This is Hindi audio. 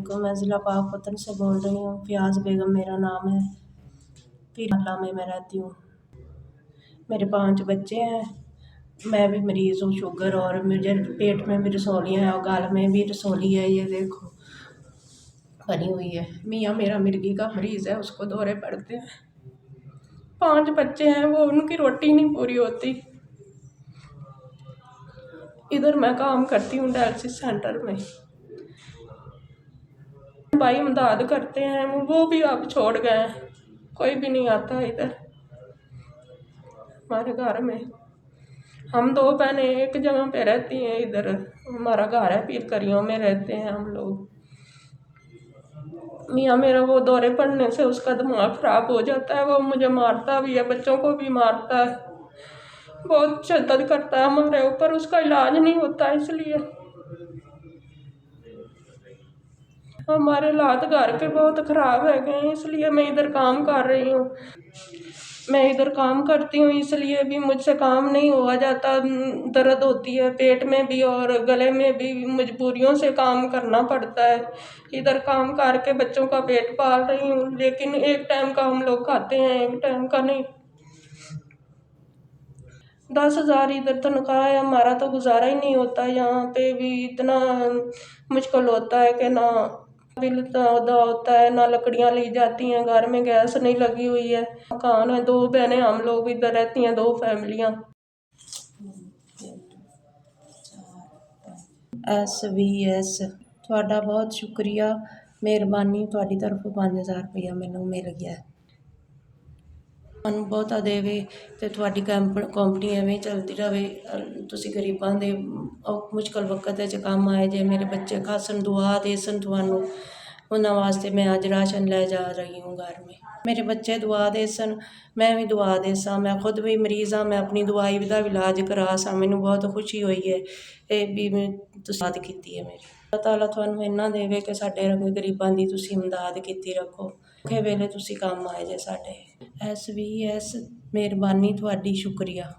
को मैं ज़िला पाकपतन से बोल रही हूँ। फ़ियाज़ बेगम मेरा नाम है। पीर मोहल्ला में मैं रहती हूँ। मेरे 5 बच्चे हैं। मैं भी मरीज़ हूँ शुगर और मुझे पेट में भी रसौलियाँ हैं और गाल में भी रसौली है, ये देखो बनी हुई है। मियाँ मेरा मिर्गी का मरीज़ है, उसको दौरे पड़ते हैं। 5 बच्चे हैं, वो उनकी रोटी नहीं पूरी होती। इधर मैं काम करती हूँ डायलिसिस सेंटर में। भाई इमदाद करते हैं, वो भी अब छोड़ गए हैं, कोई भी नहीं आता इधर हमारे घर में। हम 2 बहनें एक जगह पे रहती हैं। इधर हमारा घर है, पीर करियों में रहते हैं हम लोग। मियाँ मेरा वो दौरे पड़ने से उसका दिमाग ख़राब हो जाता है, वो मुझे मारता भी है, बच्चों को भी मारता है, बहुत शिद्दत करता है हमारे ऊपर। उसका इलाज नहीं होता, इसलिए हमारे हालात घर के बहुत ख़राब है गए, इसलिए मैं इधर काम कर रही हूँ। मैं इधर काम करती हूँ, इसलिए भी मुझसे काम नहीं हुआ जाता। दर्द होती है पेट में भी और गले में भी, मजबूरियों से काम करना पड़ता है। इधर काम करके बच्चों का पेट पाल रही हूँ, लेकिन एक टाइम का हम लोग खाते हैं, एक टाइम का नहीं। 10,000 इधर तनख्वाह है, हमारा तो गुजारा ही नहीं होता। यहाँ पे भी इतना मुश्किल होता है कि ना बिल अदा होता है, ना लकड़ियाँ ली जाती हैं, घर में गैस नहीं लगी हुई है। मकान है, 2 बहनें हम लोग इधर रहती हैं, 2 फैमिलियाँ। SVS ਤੁਹਾਡਾ बहुत शुक्रिया, मेहरबानी ਤੁਹਾਡੀ तरफों 5,000 रुपया ਮੈਨੂੰ मिल गया। ਤੁਹਾਨੂੰ ਬਹੁਤਾ ਦੇਵੇ ਤੇ ਤੁਹਾਡੀ ਕੰਪਨੀ ਐਵੇਂ ਚੱਲਦੀ ਰਹੇ। ਤੁਸੀਂ ਗਰੀਬਾਂ ਦੇ ਮੁਸ਼ਕਲ ਵਕਤ ਵਿੱਚ ਕੰਮ ਆਏ ਜੇ। ਮੇਰੇ ਬੱਚੇ ਖਾਸਨ दुआ देसन ਤੁਹਾਨੂੰ, ਉਹਨਾਂ ਵਾਸਤੇ मैं आज राशन ले जा रही हूँ घर में। मेरे बच्चे दुआ देसन, मैं भी दुआ देसां। मैं खुद भी मरीज़ हाँ, मैं अपनी दवाई दा इलाज करा सां। मैनू बहुत खुशी हुई है ਇਹ ਵੀ ਤੁਸੀਂ ਮਦਦ ਕੀਤੀ ਹੈ ਮੇਰੀ। ਅੱਲਾਹ ਤਾਲਾ ਤੁਹਾਨੂੰ ਇੰਨਾ ਦੇਵੇ ਕਿ ਸਾਡੇ ਗਰੀਬਾਂ ਦੀ ਤੁਸੀਂ ਇਮਦਾਦ ਕੀਤੀ ਰੱਖੋ। ਔਖੇ ਵੇਲੇ ਤੁਸੀਂ ਕੰਮ ਆਏ ਜੇ ਸਾਡੇ। SVS ਮਿਹਰਬਾਨੀ ਤੁਹਾਡੀ, ਸ਼ੁਕਰੀਆ।